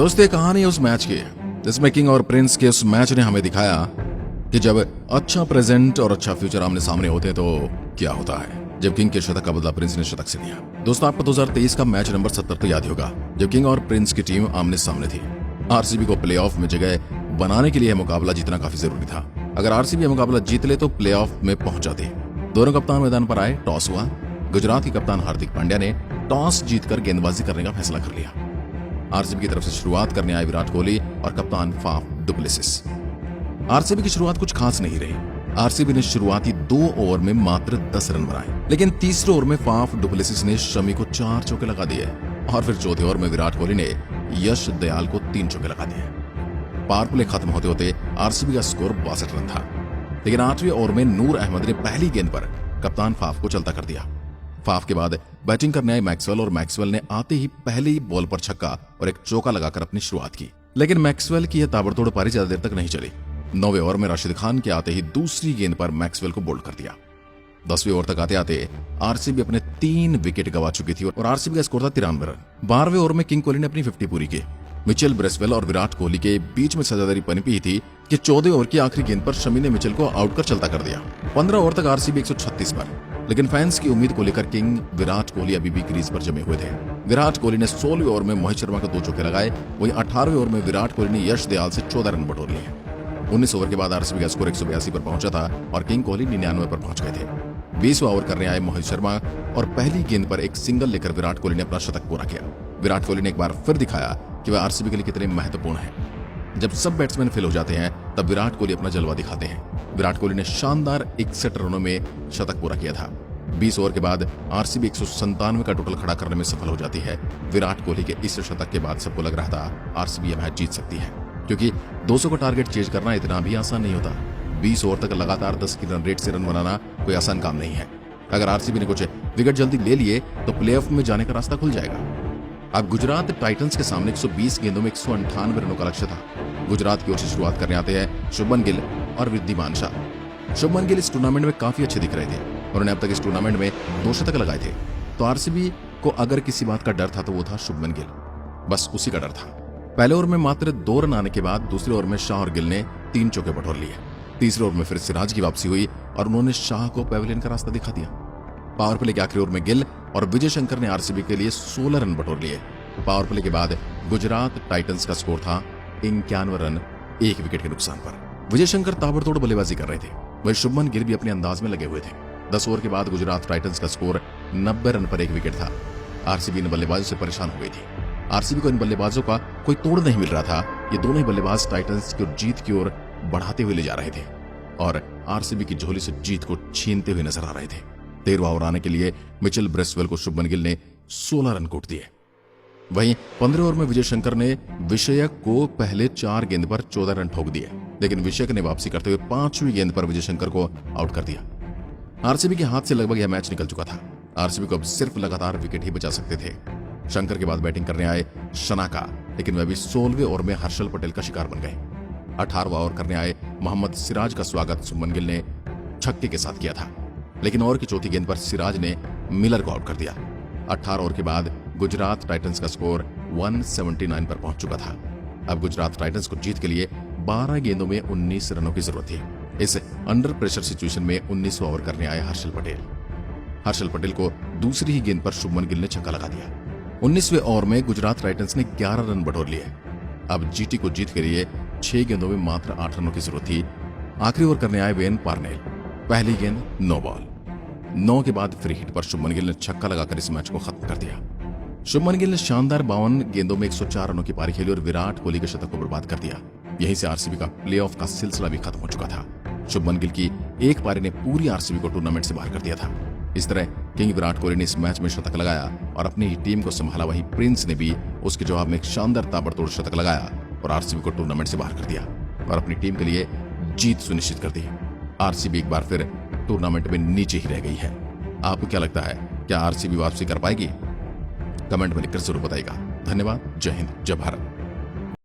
दोस्तों, कहानी उस मैच की जिसमें किंग और प्रिंस के उस मैच ने हमें दिखाया कि जब अच्छा प्रेजेंट और अच्छा फ्यूचर आमने सामने होते हैं तो क्या होता है। जब किंग के शतक का बदला प्रिंस ने शतक से लिया। दोस्तों, आपको 2023 का मैच नंबर 70 तो याद होगा, जब किंग और प्रिंस की टीम आमने सामने थी। आरसीबी को प्लेऑफ में जगह बनाने के लिए मुकाबला जीतना काफी जरूरी था। अगर आरसीबी मुकाबला जीत ले तो प्लेऑफ में पहुंच जाते। दोनों कप्तान मैदान पर आए, टॉस हुआ। गुजरात के कप्तान हार्दिक पांड्या ने टॉस जीतकर गेंदबाजी करने का फैसला कर लिया। आरसीबी की तरफ से शुरुआत करने आए विराट कोहली और कप्तान फाफ डुप्लेसिस। आरसीबी की शुरुआत कुछ खास नहीं रही। आरसीबी ने शुरुआती 2 ओवर में मात्र 10 रन बनाए, लेकिन तीसरे ओवर में फाफ डुप्लेसिस ने शमी को 4 चौके लगा दिए और फिर चौथे ओवर में विराट कोहली ने यश दयाल को 3 चौके लगा दिए। पावर प्ले खत्म होते होते आरसीबी का स्कोर 62 रन था, लेकिन 8वें ओवर में नूर अहमद ने पहली गेंद पर कप्तान फाफ को चलता कर दिया। फाफ के बाद बैटिंग करने आए मैक्सवेल और मैक्सवेल ने आते ही पहली बॉल पर छक्का और एक चौका लगाकर अपनी शुरुआत की। लेकिन मैक्सवेल की यह ताबड़तोड़ पारी ज्यादा देर तक नहीं चली। 9वें ओवर में राशिद खान के आते ही दूसरी गेंद पर मैक्सवेल को बोल्ड कर दिया। 10वें ओवर तक आते आते आरसीबी अपने 3 विकेट गंवा चुकी थी और आरसीबी का स्कोर था 93 रन। 12वें ओवर में किंग कोहली ने अपनी 50 पूरी की। मिचेल ब्रेसवेल और विराट कोहली के बीच में सजादारी पनपी थी कि 14वें ओवर की आखिरी गेंद पर शमी ने मिचेल को आउट कर चलता कर दिया। 15 ओवर तक आरसीबी 136 पर, लेकिन फैंस की उम्मीद को लेकर किंग विराट कोहली अभी भी क्रीज पर जमे हुए थे। विराट कोहली ने 16वें ओवर में मोहित शर्मा को 2 चौके लगाए। वहीं 18वें ओवर में विराट कोहली ने यश दयाल से 14 रन बटोर लिए। 19 ओवर के बाद आरसीबी का स्कोर 182 पर पहुंचा था और किंग कोहली 99 पर पहुंच गए थे। 20वां ओवर करने आए मोहित शर्मा और पहली गेंद पर एक सिंगल लेकर विराट कोहली ने अपना शतक पूरा किया। विराट कोहली ने एक बार फिर दिखाया कि वह आरसीबी के लिए कितने महत्वपूर्ण है। जब सब बैट्समैन फेल हो जाते हैं तब विराट कोहली अपना जलवा दिखाते हैं। विराट कोहली ने शानदार 61 रनों में शतक पूरा किया था। 20 ओवर के बाद आरसीबी 197 का टोटल खड़ा करने में सफल हो जाती है। विराट कोहली के इस शतक के बाद सबको लग रहा था आरसीबी यह मैच जीत सकती है, क्योंकि 200 का टारगेट चेज करना इतना भी आसान नहीं होता। 20 ओवर तक लगातार 10 की रन रेट से रन बनाना कोई आसान काम नहीं है। अगर आरसीबी ने कुछ विकेट जल्दी ले लिए तो प्लेऑफ में जाने का रास्ता खुल जाएगा। अब गुजरात टाइटंस के सामने 120 गेंदों में 198 रनों का लक्ष्य था। गुजरात की ओर से शुरुआत करने आते हैं शुभमन गिल और वृद्धिमान शाह। शुभमन गिल इस टूर्नामेंट में काफी अच्छे दिख रहे थे। उन्होंने अब तक इस टूर्नामेंट में 2 शतक लगाए थे, तो आरसीबी को अगर किसी बात का डर था तो वो था शुभमन गिल। बस उसी का डर था। पहले ओवर में मात्र 2 रन आने के बाद दूसरे ओवर में शाह और गिल ने 3 चौके बटोर लिए। तीसरे ओवर में फिर सिराज की वापसी हुई और उन्होंने शाह को पेविलियन का रास्ता दिखा दिया। पावर प्ले के आखिरी ओवर में गिल और विजय शंकर ने आरसीबी के लिए 16 रन बटोर लिए। पावर प्ले के बाद गुजरात टाइटंस का स्कोर था 51 रन 1 विकेट के नुकसान पर। विजय शंकर ताबड़तोड़ बल्लेबाजी कर रहे थे, वही शुभमन गिल भी अपने अंदाज में लगे हुए थे। 10 ओवर के बाद गुजरात टाइटंस का स्कोर 90 रन पर 1 विकेट था। आरसीबी इन बल्लेबाजों से परेशान हो गई थी। आरसीबी को इन बल्लेबाजों का कोई तोड़ नहीं मिल रहा था। ये दोनों ही बल्लेबाज टाइटंस की जीत की ओर बढ़ाते हुए ले जा रहे थे और आरसीबी की झोली से जीत को छीनते हुए नजर आ रहे थे। 13वां ओवर आने के लिए मिचेल ब्रेसवेल को शुभमन गिल ने 16 रन कूट दिए। वहीं 15 ओवर में विजय शंकर ने विषयक को पहले 4 गेंद पर 14 रन ठोक दिए, लेकिन विषयक ने वापसी करते हुए 5वीं गेंद पर विजय शंकर को आउट कर दिया। आरसीबी के हाथ से लगभग यह मैच निकल चुका था। आरसीबी को अब सिर्फ लगातार विकेट ही बचा सकते थे। शंकर के बाद बैटिंग करने आए शनाका, लेकिन वह भी 16वें ओवर में हर्षल पटेल का शिकार बन गए। 18वां ओवर करने आए मोहम्मद सिराज का स्वागत शुभमन गिल ने छक्के के साथ किया था, लेकिन ओवर की चौथी गेंद पर सिराज ने मिलर को आउट कर दिया। 18 ओवर के बाद गुजरात टाइटंस का स्कोर 179 पर पहुंच चुका था। अब गुजरात टाइटंस को जीत के लिए 12 गेंदों में 19 रनों की जरूरत थी। इस अंडर प्रेशर सिचुएशन में 19वां ओवर करने आए हर्षल पटेल। हर्षल पटेल को दूसरी ही गेंद पर शुभमन गिल ने छक्का लगा दिया। 19वें ओवर में गुजरात टाइटंस ने 11 रन बटोर लिए। अब जीटी को जीत के लिए 6 गेंदों में मात्र 8 रनों की जरूरत थी। आखिरी ओवर करने आए वेन पार्नेल। पहली गेंद 9 बॉल। 9 के बाद फ्री हिट पर शुभमन गिल ने छक्का लगाकर इस मैच को खत्म कर दिया। शुभमन गिल ने शानदार 52 गेंदों में 104 रनों की पारी खेली और विराट कोहली के शतक को बर्बाद कर दिया। यहीं से आरसीबी का प्लेऑफ का सिलसिला भी खत्म हो चुका था। शुभमन गिल की एक पारी ने पूरी आरसीबी को टूर्नामेंट से बाहर कर दिया था। इस तरह किंग विराट कोहली ने इस मैच में शतक लगाया और अपनी ही टीम को संभाला। वहीं प्रिंस ने भी उसके जवाब में एक शानदार ताबड़तोड़ शतक लगाया और आरसीबी को टूर्नामेंट से बाहर कर दिया और अपनी टीम के लिए जीत सुनिश्चित कर दी। आरसीबी एक बार फिर टूर्नामेंट में नीचे ही रह गई है। आपको क्या लगता है, क्या आरसीबी वापसी कर पाएगी? कमेंट में लिखकर जरूर बताइएगा। धन्यवाद। जय हिंद, जय भारत।